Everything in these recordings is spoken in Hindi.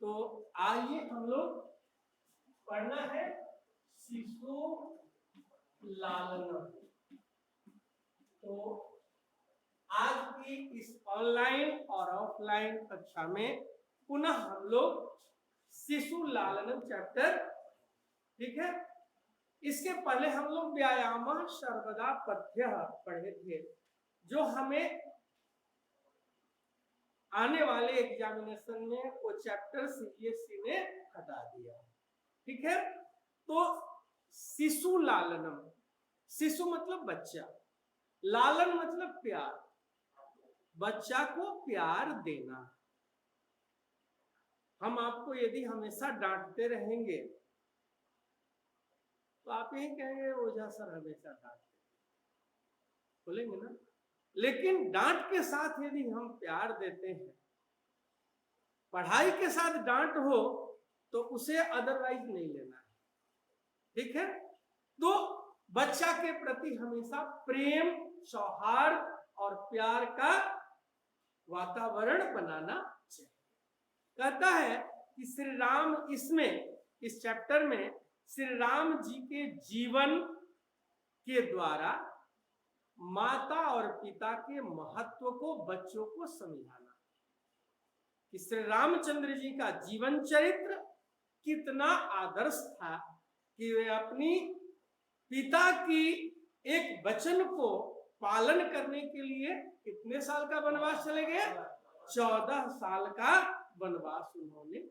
तो आइए हम लोग पढ़ना है शिशु लालन। तो आज की इस ऑनलाइन और ऑफलाइन कक्षा में पुनः हम लोग शिशु लालन चैप्टर, ठीक है, इसके पहले हम लोग व्यायाम सर्वदा पथ्य पढ़े थे, जो हमें आने वाले एग्जामिनेशन में वो चैप्टर सीबीएसई ने हटा दिया। ठीक है, तो शिशु लालनम, शिशु मतलब बच्चा, लालन मतलब प्यार, बच्चा को प्यार देना। हम आपको यदि हमेशा डांटते रहेंगे तो आप यही कहेंगे ओझा सर हमेशा डांटते, बोलेंगे ना। लेकिन डांट के साथ यदि हम प्यार देते हैं, पढ़ाई के साथ डांट हो तो उसे अदरवाइज नहीं लेना है। ठीक है, तो बच्चा के प्रति हमेशा प्रेम, सौहार्द और प्यार का वातावरण बनाना चाहिए। कहता है कि श्री राम इसमें, इस चैप्टर में श्री राम जी के जीवन के द्वारा माता और पिता के महत्व को बच्चों को समझाना, कि श्री रामचंद्र जी का जीवन चरित्र कितना आदर्श था कि वे अपनी पिता की एक वचन को पालन करने के लिए कितने साल का वनवास चले गए? 14 साल का वनवास उन्होंने।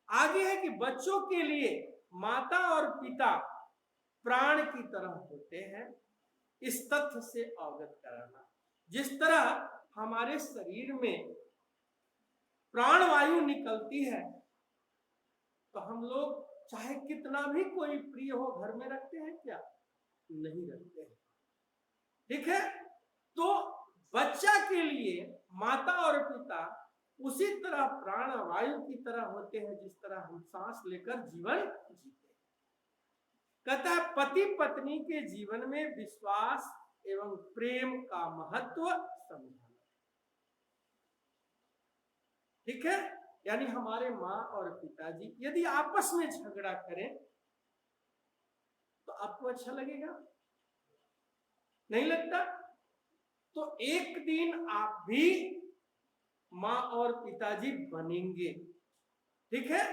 आगे है कि बच्चों के लिए माता और पिता प्राण की तरह होते हैं, इस तथ्य से अवगत कराना। जिस तरह हमारे शरीर में प्राणवायु निकलती है तो हम लोग चाहे कितना भी कोई प्रिय हो घर में रखते हैं क्या? नहीं रखते हैं। ठीक है, तो बच्चा के लिए माता और पिता उसी तरह प्राणवायु की तरह होते हैं जिस तरह हम सांस लेकर जीवन जीते हैं। कहता है पति पत्नी के जीवन में विश्वास एवं प्रेम का महत्व समझाना। ठीक है, यानी हमारे माँ और पिताजी यदि आपस में झगड़ा करें तो आपको अच्छा लगेगा? नहीं लगता। तो एक दिन आप भी माँ और पिताजी बनेंगे। ठीक है,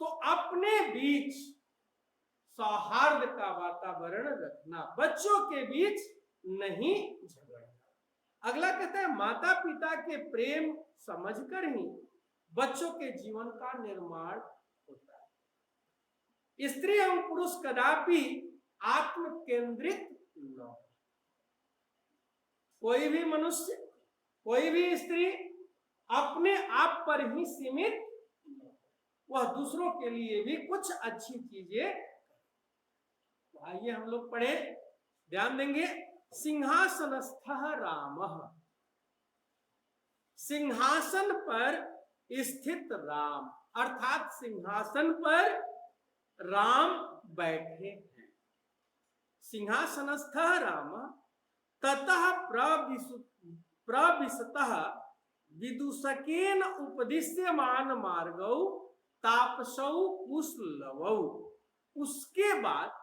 तो अपने बीच सौहार्द का वातावरण रखना, बच्चों के बीच नहीं झगड़ना। अगला कहता है माता पिता के प्रेम समझकर ही बच्चों के जीवन का निर्माण होता है। स्त्री एवं पुरुष कदापि आत्म केंद्रित न हो। कोई भी मनुष्य, कोई भी स्त्री अपने आप पर ही सीमित, वह दूसरों के लिए भी कुछ अच्छी चीजें। तो आइए हम लोग पढ़े, ध्यान देंगे। सिंहासनस्थः रामः, सिंहासन पर स्थित राम, अर्थात सिंहासन पर राम बैठे हैं। सिंहासनस्थः राम ततः प्रविशतः विदूषकेन उपदिश्यमान मार्गौ तापसौ कुशलवौ। उसके बाद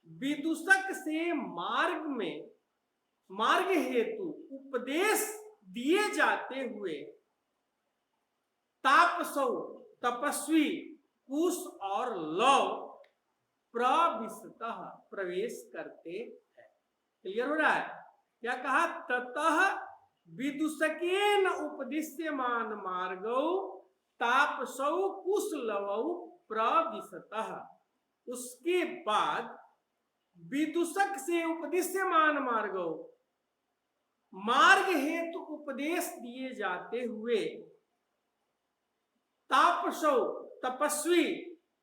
विदूषक से मार्ग हेतु उपदेश दिए जाते हुए तापसौ तपस्वी, कुश और लव प्रविशतः प्रवेश करते हैं। क्लियर हो रहा है? क्या कहा? ततः विदूषकेन उपदिश्यमान मार्गौ तापसौ कुशलवौ प्रविशतः। उसके बाद विदूषक से उपदिश्यमान मार्गौ, मार्ग हेतु उपदेश दिए जाते हुए तापसौ तपस्वी,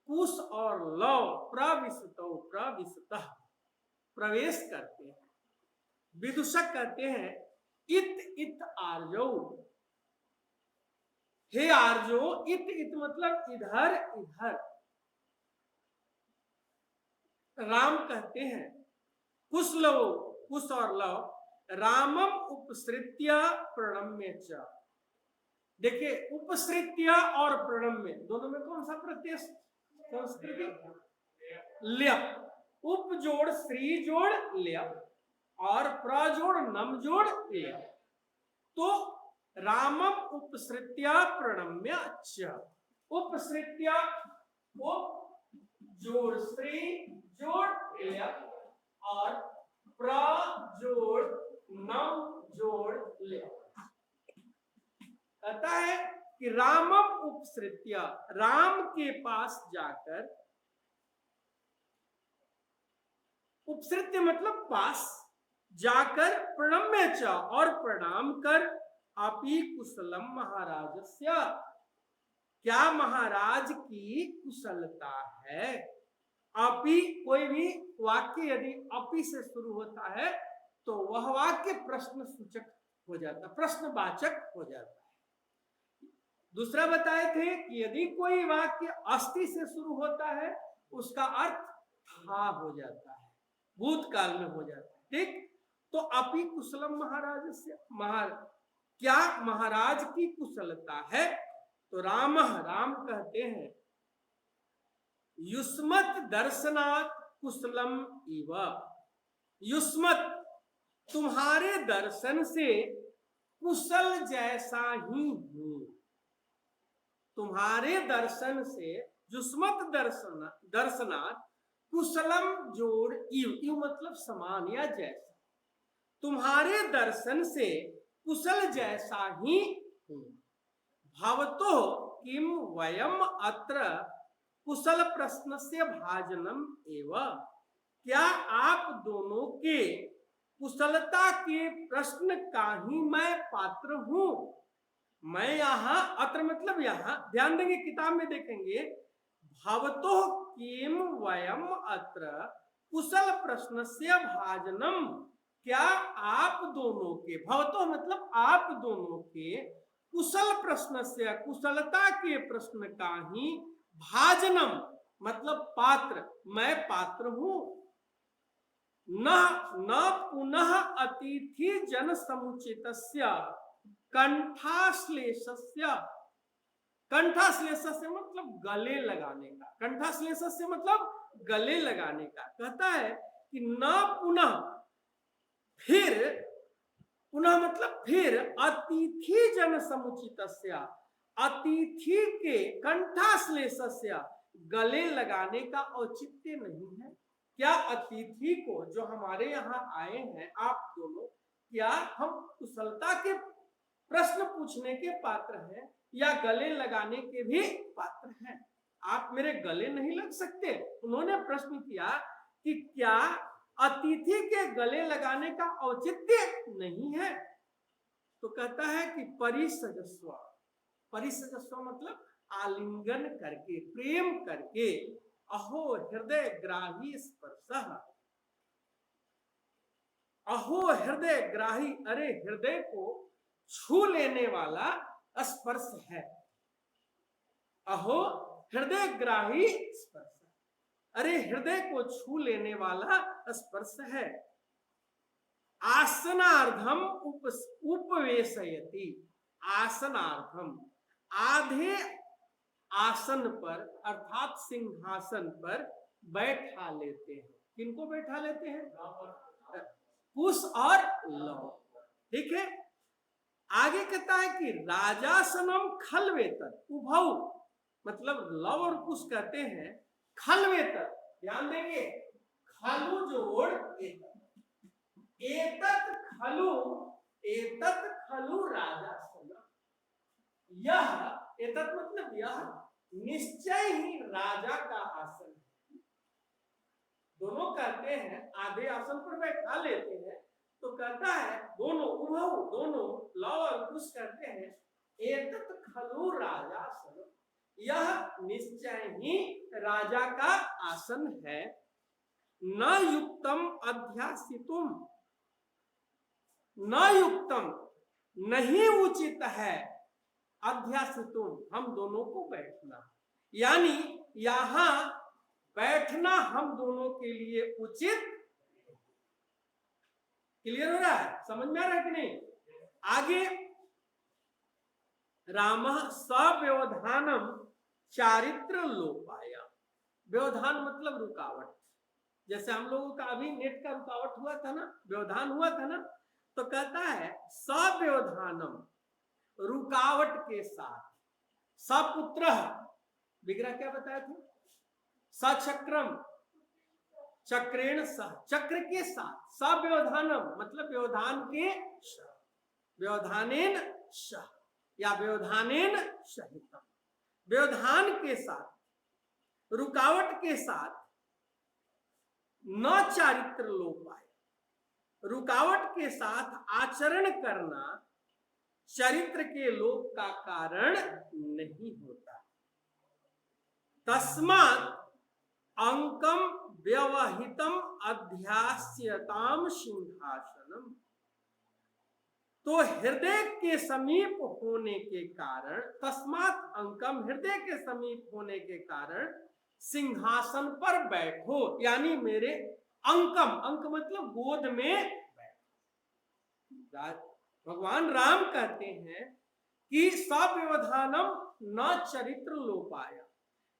कुश और लव प्रविशतौ प्रविशतः प्रवेश करते हैं। विदूषक कहते हैं इत इत आर्यो, हे आर्यो। इत इत मतलब इधर इधर। राम कहते हैं कुशलव, कुश और लव, रामम उपसृत्य प्रणम्य च, देखिए उपसृत्य और प्रणम्य दोनों में कौन सा प्रत्यय संस्कृति? ल्यप। उप जोड़ श्री जोड़ ल्यप और प्र जोड़ नम जोड़ ल्यप। तो रामम उपसृत्य प्रणम्य च। उपसृत्य उप जोड़ श्री जोड़ ल्यप और प्र जोड़ नम जोड़ ल्यप। कहता है कि रामम उपसृत्य, राम के पास जाकर, उपसृत्य मतलब पास जाकर, प्रणम्य च और प्रणाम कर, अपि कुशलम महाराजस्य, क्या महाराज की कुशलता है। अपि कोई भी वाक्य यदि अपि से शुरू होता है तो वह वाक्य प्रश्न सूचक हो जाता, प्रश्नवाचक हो जाता है। दूसरा बताए थे कि यदि कोई वाक्य अस्ति से शुरू होता है उसका अर्थ था हो जाता है, भूतकाल में हो जाता है। ठीक, तो अपि कुशलम महाराज से, क्या महाराज की कुशलता है। तो राम कहते हैं युष्मत दर्शनात् कुशलम इव। युष्मत तुम्हारे दर्शन से कुशल जैसा ही हूं। तुम्हारे दर्शन से, युष्मत दर्शनात् कुशलम जोड़ इव, इव मतलब समान या जैसा, तुम्हारे दर्शन से कुशल जैसा ही हूं। भवतो किम वयम अत्र कुशल प्रश्नस्य भाजनम एव। क्या आप दोनों के कुशलता के प्रश्न का ही मैं पात्र हूं। मैं यहां, अत्र मतलब यहां, ध्यान देंगे किताब में देखेंगे, भवतो किम वयम अत्र कुशल प्रश्नस्य भाजनम, क्या आप दोनों के, भवतो मतलब आप दोनों के, कुशल प्रश्न से कुशलता के प्रश्न का ही, भाजनम मतलब पात्र, मैं पात्र हूं। न पुनः अतिथि जन समुचितस्य कंठाश्लेषस्य, कंठाश्लेषस्य मतलब गले लगाने का, कंठाश्लेषस्य मतलब गले लगाने का। कहता है कि न पुनः, फिर, पुनः मतलब फिर, अतिथि जन समुचितस्य, अतिथि के कंठाश्लेषस्य गले लगाने का औचित्य नहीं है। क्या अतिथि को, जो हमारे यहाँ आए हैं आप दोनों, क्या हम कुशलता के प्रश्न पूछने के पात्र हैं या गले लगाने के भी पात्र हैं। आप मेरे गले नहीं लग सकते। उन्होंने प्रश्न किया कि क्या अतिथि के गले लगाने का औचित्य नहीं है। तो कहता है कि परिसजस्व, परिसजस्व मतलब आलिंगन करके, प्रेम करके, अहो हृदय ग्राही स्पर्श, अहो हृदय ग्राही, अरे हृदय को छू लेने वाला स्पर्श है। अहो हृदय ग्राही स्पर्श, अरे हृदय को छू लेने वाला स्पर्श है। आसनार्धम उपवेशयति, आसनार्धम आधे आसन पर अर्थात सिंहासन पर बैठा लेते हैं। किनको बैठा लेते हैं? कुश और लव। ठीक है, आगे कहता है कि राजासनम खलवेतर उभौ, मतलब लव और कुश कहते हैं खलवेतर। ध्यान देंगे, खलु जोड़ एतत् खलु, एतत् खलु राजासनम, यह, एतत् मतलब यह, निश्चय ही राजा का आसन है। दोनों कहते हैं आधे आसन पर बैठा लेते हैं, तो कहता है दोनों उभौ, दोनों लव और कुश कहते हैं एतत् खलु राजासन, यह निश्चय ही राजा का आसन है। न युक्तम अध्यासितुम, न युक्तम नहीं उचित है, अध्यासितुम हम दोनों को बैठना, यानी यहां बैठना हम दोनों के लिए उचित। क्लियर हो रहा है, समझ में आ रहा है कि नहीं? आगे रामः सव्यवधानम चारित्र लोपाय। व्यवधान मतलब रुकावट। जैसे हम लोगों का अभी नेट का रुकावट हुआ था ना, व्यवधान हुआ था ना, तो कहता है सव्यवधानम, रुकावट के साथ। सपुत्र, विग्रह क्या बताया था? सचक्रम, चक्रेण सह, चक्र के साथ। सव्यवधानम मतलब व्यवधान के साथ, व्यवधानेन सह या व्यवधानेन सहितम, व्यवधान के साथ, रुकावट के साथ। न चारित्र लोपाय, रुकावट के साथ आचरण करना चरित्र के लोप का कारण नहीं होता। तस्मात् अंकम व्यवहितम अध्यास्यताम सिंहासनम। तो हृदय के समीप होने के कारण, तस्मात् अंकम, हृदय के समीप होने के कारण सिंहासन पर बैठो, यानी मेरे अंकम, अंक मतलब गोद में बैठो। भगवान राम कहते हैं कि सव्यवधानम न चरित्र लोपाय,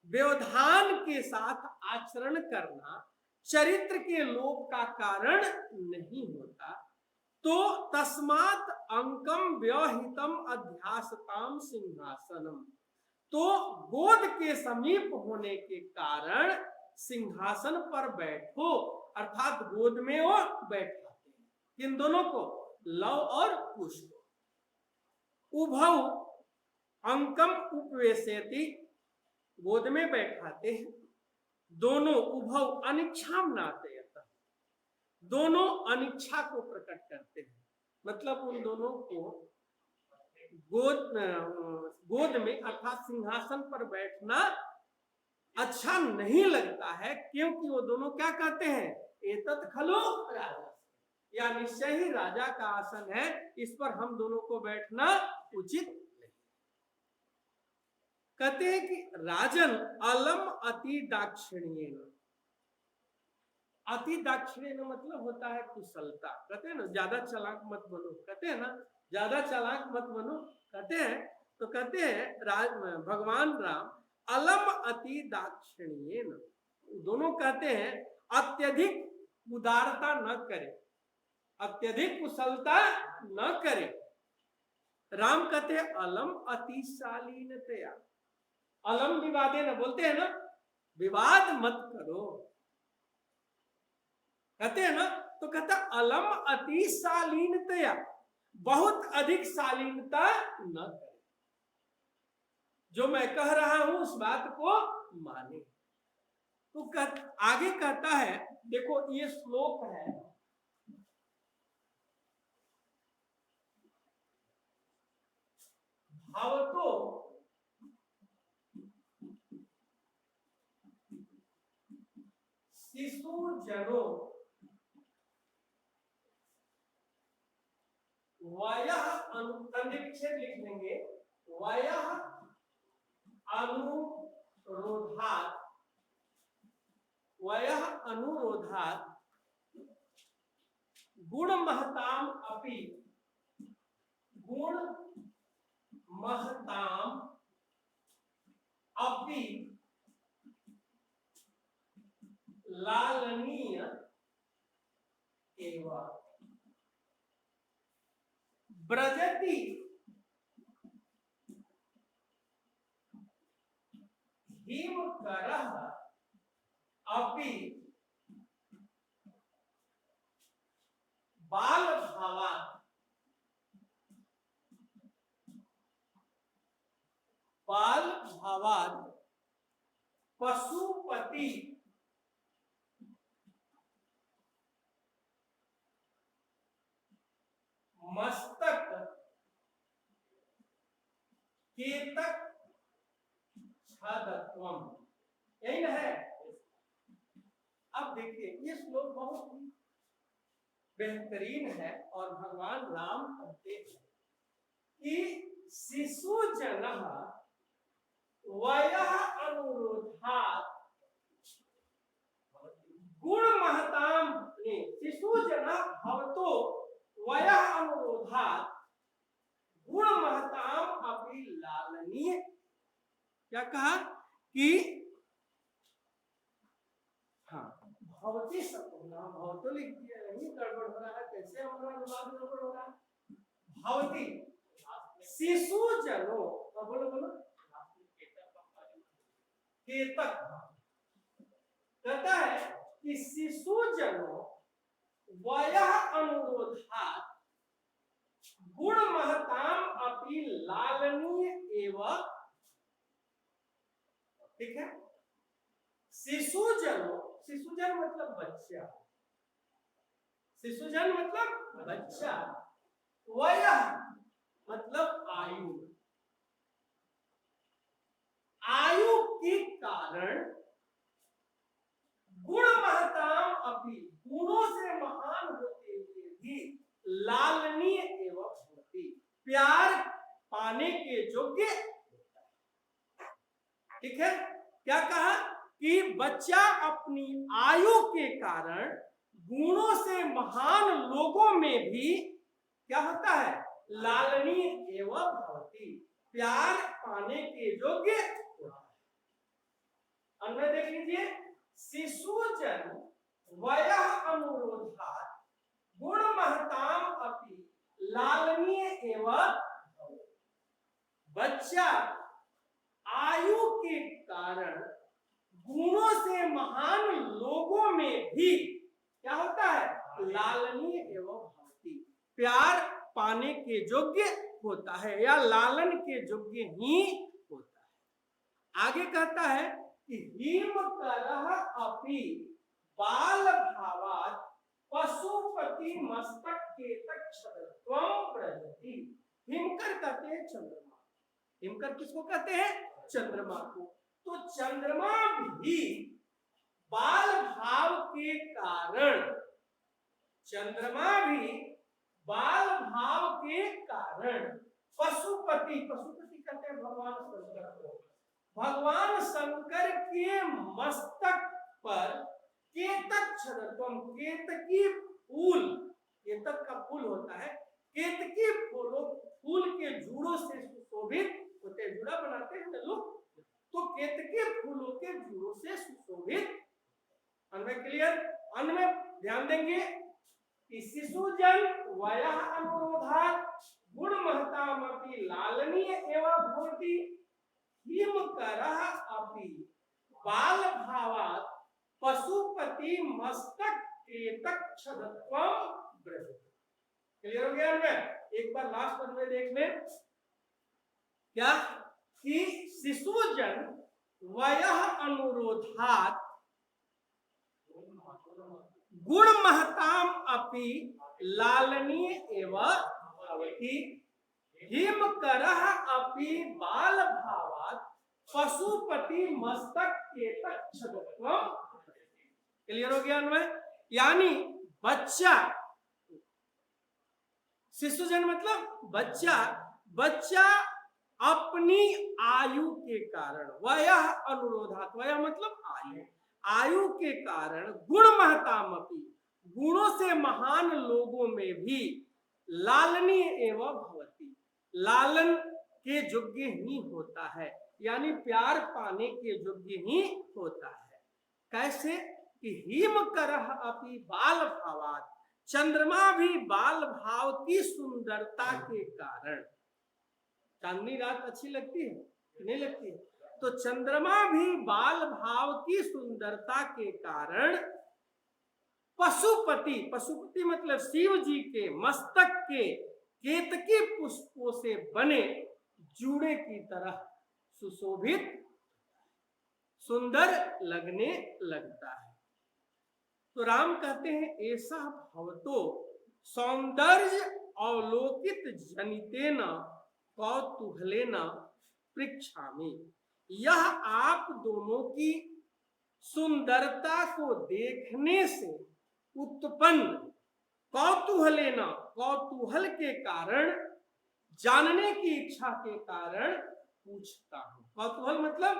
व्यवधान के साथ आचरण करना चरित्र के लोप का कारण नहीं होता। तो तस्मात् अंकम व्यवहितम अध्यासताम सिंहासनम, तो गोद के समीप होने के कारण सिंहासन पर बैठो, अर्थात गोद में वो बैठाते हैं। किन दोनों को? लव और कुश को। उभौ अंकम उपवेशयति, गोद में बैठाते हैं। दोनों, उभौ अनिच्छाम नाटयत, दोनों अनिच्छा को प्रकट करते हैं। मतलब उन दोनों को गोद में अर्थात सिंहासन पर बैठना अच्छा नहीं लगता है, क्योंकि वो दोनों क्या कहते हैं? एतत् खलु राजा, या निश्चय ही राजा का आसन है, इस पर हम दोनों को बैठना उचित नहीं। कहते हैं कि राजन अलम अति दाक्षिण्येन, अति दाक्षिण्येन मतलब होता है कुशलता। कहते हैं ना ज्यादा चालाक मत बनो, कहते हैं ना ज्यादा चालाक मत बनो, कहते हैं। तो कहते हैं भगवान राम अलम अति दाक्षिण्येन, दोनों कहते हैं अत्यधिक उदारता न करे, अत्यधिक कुशलता न करे। राम कहते हैं अलम अति शालीनतया, अलम विवादे न, बोलते हैं ना विवाद मत करो, कहते हैं ना। तो कहता अलम अति शालीनतया, बहुत अधिक शालीनता न करे, जो मैं कह रहा हूं उस बात को माने। तो आगे कहता है, देखो ये श्लोक है, भवतो शिशु जनो वयः अनुच्छेद लिख लेंगे, वयः अनुरोधात्, वयः अनुरोधात् गुण महताम अपि, गुण महताम अपि लालनीय एवं ब्रजति हिमकरः अपि बाल भावात्, बाल भावात् पशुपति मस्तक केतक छदत्वम, यही ना है। अब देखिए ये श्लोक बहुत ही बेहतरीन है, और भगवान राम कहते हैं कि शिशु जनः वयः अनुरोधात् गुण महताम, शिशु जनः भवतो वयः अनुरोधात् गुण महताम अपि क्या कहा कि हाँ भवती सत्वना, भवतो लिख दिया, नहीं गड़बड़ हो रहा है, कैसे हमारा अनुवाद गड़बड़ हो रहा है। भवती शिशु जनो, बोलो बोलो, केतक कहता है कि शिशु जनो वयः अनुरोधात् गुण महताम अपि लालनीय एवं, ठीक है। शिशुजन, शिशुजन मतलब बच्चा, शिशुजन मतलब बच्चा, वयः मतलब आयु, आयु के कारण गुण महताम अपि, गुणों से महान होते हुए भी लालनीय एवं भवति, प्यार पाने के योग्य, ठीक है। क्या कहा कि बच्चा अपनी आयु के कारण गुणों से महान लोगों में भी क्या होता है, लालनीय एवं भवति, प्यार पाने के योग्य होता है। अन्वय देख लीजिए, शिशुजन वयः अनुरोधात् गुण महताम अपि लालनीय एवं भवति, बच्चा आयु के कारण गुणों से महान लोगों में भी क्या होता है, लालनीय एवं भवति, प्यार पाने के योग्य होता है या लालन के योग्य ही होता है। आगे कहता है कि हिमकरः अपि बाल भावात् पशुपति मस्तक केतक छदत्वं व्रजति। हिमकर कहते हैं चंद्रमा, हिमकर किसको कहते हैं, चंद्रमा को। तो चंद्रमा भी बाल भाव के कारण, चंद्रमा भी बाल भाव के कारण पशुपति, पशुपति कहते हैं भगवान शंकर को, भगवान शंकर के मस्तक पर केतक छदत्वम, केतकी फूल, केतक का फूल होता है, केतकी फूलों, फूल के जूड़ों से सुशोभित होते, जूड़ा बनाते हैं ना लोग, तो केतकी फूलों के जूड़ों से सुशोभित। अन्वय क्लियर, अन्वय ध्यान देंगे कि शिशुजन वयः अनुरोधात् गुण महताम अपि लालनीय एवं भवति, हिमकरः अपि बाल भावात् पशुपति मस्तक केतक छदत्वं व्रजति। क्लियर हो गया अन्वय। एक बार लास्ट अन्वय देख लें, क्या कि शिशुजन वयः अनुरोधात् गुण महताम अपि लालनीय एवं भवति, हिमकरः अपि बाल भावात् पशुपति मस्तक केतक छदत्वं। क्लियर हो गया अन्वय। यानी बच्चा, शिशुजन मतलब बच्चा, बच्चा अपनी आयु के कारण, वयः अनुरोधात्, वयः मतलब आयु, आयु के कारण गुण महताम अपि, गुणों से महान लोगों में भी लालनीय एवं भवति, लालन के योग्य ही होता है, यानी प्यार पाने के योग्य ही होता है। कैसे कि हिमकरः अपि बाल भावात्, चंद्रमा भी बाल भाव की सुंदरता के कारण, चांदनी रात अच्छी लगती है नहीं लगती है, तो चंद्रमा भी बाल भाव की सुंदरता के कारण पशुपति, पशुपति मतलब शिव जी के मस्तक के केतकी पुष्पों से बने जूड़े की तरह सुशोभित, सुंदर लगने लगता है। तो राम कहते हैं ऐसा भवतो सौंदर्य अवलोकित जनितेन कौतूहलेन पृच्छामि, यह आप दोनों की सुंदरता को देखने से उत्पन्न कौतूहलेन, कौतूहल के कारण, जानने की इच्छा के कारण पूछता हूं। कौतूहल मतलब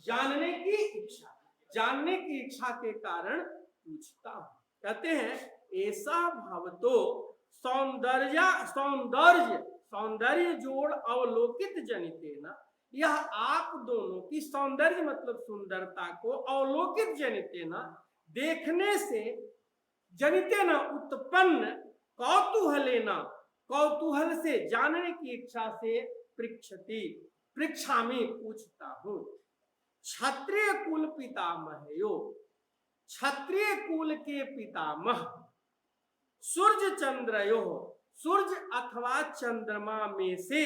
जानने की इच्छा, जानने की इच्छा के कारण पूछता हूं। कहते हैं ऐसा भवतो सौंदर्य, सौंदर्य, सौंदर्य जोड़ अवलोकित जनितेन, यह आप दोनों की सौंदर्य मतलब सुंदरता को अवलोकित जनितेन देखने से जनितेन उत्पन्न कौतूहलेन कौतूहल से जानने की इच्छा से पृच्छति पृच्छामि पूछता हूं। क्षत्रिय कुल पितामहयो क्षत्रिय कुल के पितामह सूर्य चंद्रयो सूर्य अथवा चंद्रमा में से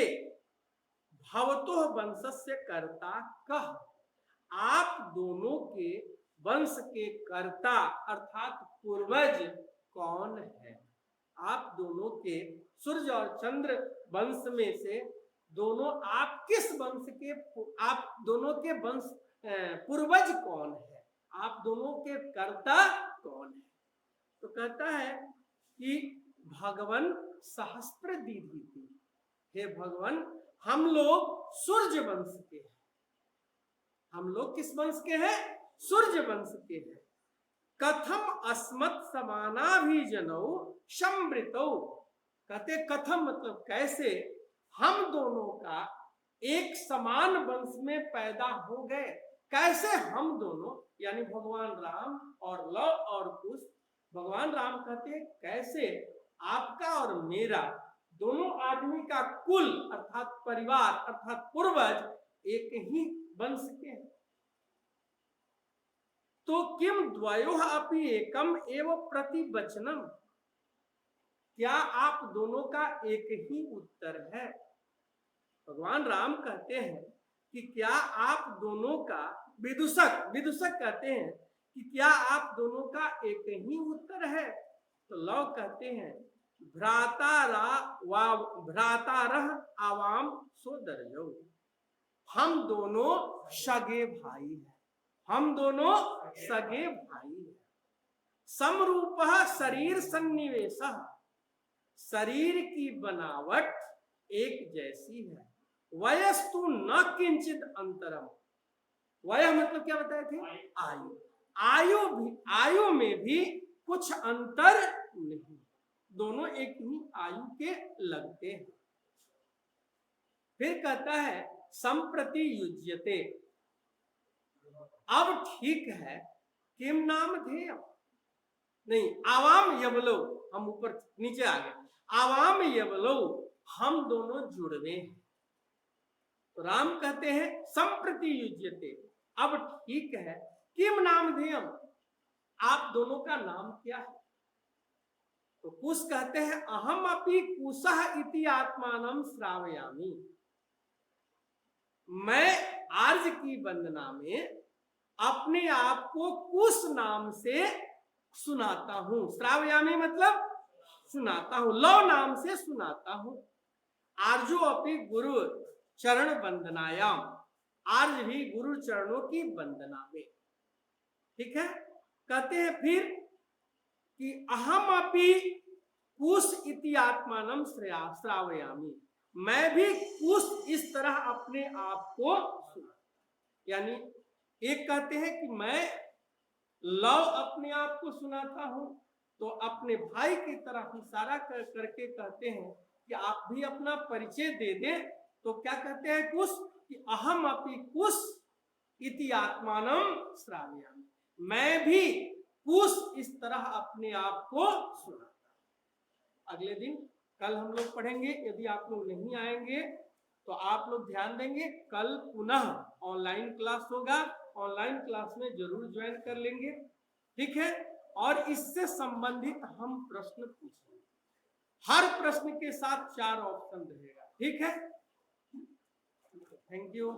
भवतो वंशस्य कर्ता कह आप दोनों के वंश के कर्ता अर्थात पूर्वज कौन है। आप दोनों के सूर्य और चंद्र वंश में से दोनों आप किस वंश के आप दोनों के वंश पूर्वज कौन है, आप दोनों के कर्ता कौन है। तो कहता है कि भगवान सहस्त्र दीदी थी, हे भगवान हम लोग सूर्य वंश के हैं। हम लोग किस वंश के हैं? सूर्य वंश के हैं। कथम अस्मत् समानाभिजनौ समृतौ कहते कथम मतलब कैसे हम दोनों का एक समान वंश में पैदा हो गए। कैसे हम दोनों यानी भगवान राम और लव और कुश। भगवान राम कहते कैसे आपका और मेरा दोनों आदमी का कुल अर्थात परिवार अर्थात पूर्वज एक ही वंश के हैं। तो किम द्वयोः अपि एकम एव प्रतिवचनम क्या आप दोनों का एक ही उत्तर है। भगवान राम कहते हैं कि क्या आप दोनों का विदूषक कहते हैं कि क्या आप दोनों का एक ही उत्तर है। तो लव कहते हैं भ्रातारः आवाम सोदरयो हम दोनों सगे भाई हैं। हम दोनों सगे भाई हैं। समरूपः शरीर सन्निवेशः शरीर की बनावट एक जैसी है। वयस्तु न किंचित अंतरम वय मतलब क्या बताए थे? आयु आयु में भी कुछ अंतर नहीं, दोनों एक ही आयु के लगते हैं। फिर कहता है संप्रति युज्यते अब ठीक है किम नाम ध्येय नहीं आवाम यवलो हम ऊपर नीचे आ गए आवाम यवलो हम दोनों जुड़वे हैं। तो राम कहते हैं संप्रति युज्यते अब ठीक है किम नाम ध्येयम आप दोनों का नाम क्या है। तो कुश कहते हैं अहम अपि कुशः इति आत्मानं श्रावयामि मैं आर्ज की वंदना में अपने आप को कुश नाम से सुनाता हूं। श्रावयामि मतलब सुनाता हूं, लव नाम से सुनाता हूं। आर्जो अपि गुरु चरण वंदनायाम आर्ज भी गुरु चरणों की वंदना में। ठीक है कहते हैं फिर कि अहम अपि कुश इति आत्मानं श्रावयामि मैं भी कुश इस तरह अपने आप को सुना। यानी एक कहते हैं कि मैं लव अपने आप को सुनाता हूं तो अपने भाई की तरफ इशारा करके कहते हैं कि आप भी अपना परिचय दे दें। तो क्या कहते हैं कुश कि अहम अपि कुश इति आत्मानं श्रावयामि मैं भी कुश इस तरह अपने आप को सुनाता। अगले दिन कल हम लोग पढ़ेंगे। यदि आप लोग नहीं आएंगे तो आप लोग ध्यान देंगे कल पुनः ऑनलाइन क्लास होगा। ऑनलाइन क्लास में जरूर ज्वाइन कर लेंगे। ठीक है और इससे संबंधित हम प्रश्न पूछेंगे। हर प्रश्न के साथ 4 ऑप्शन रहेगा। ठीक है थैंक यू।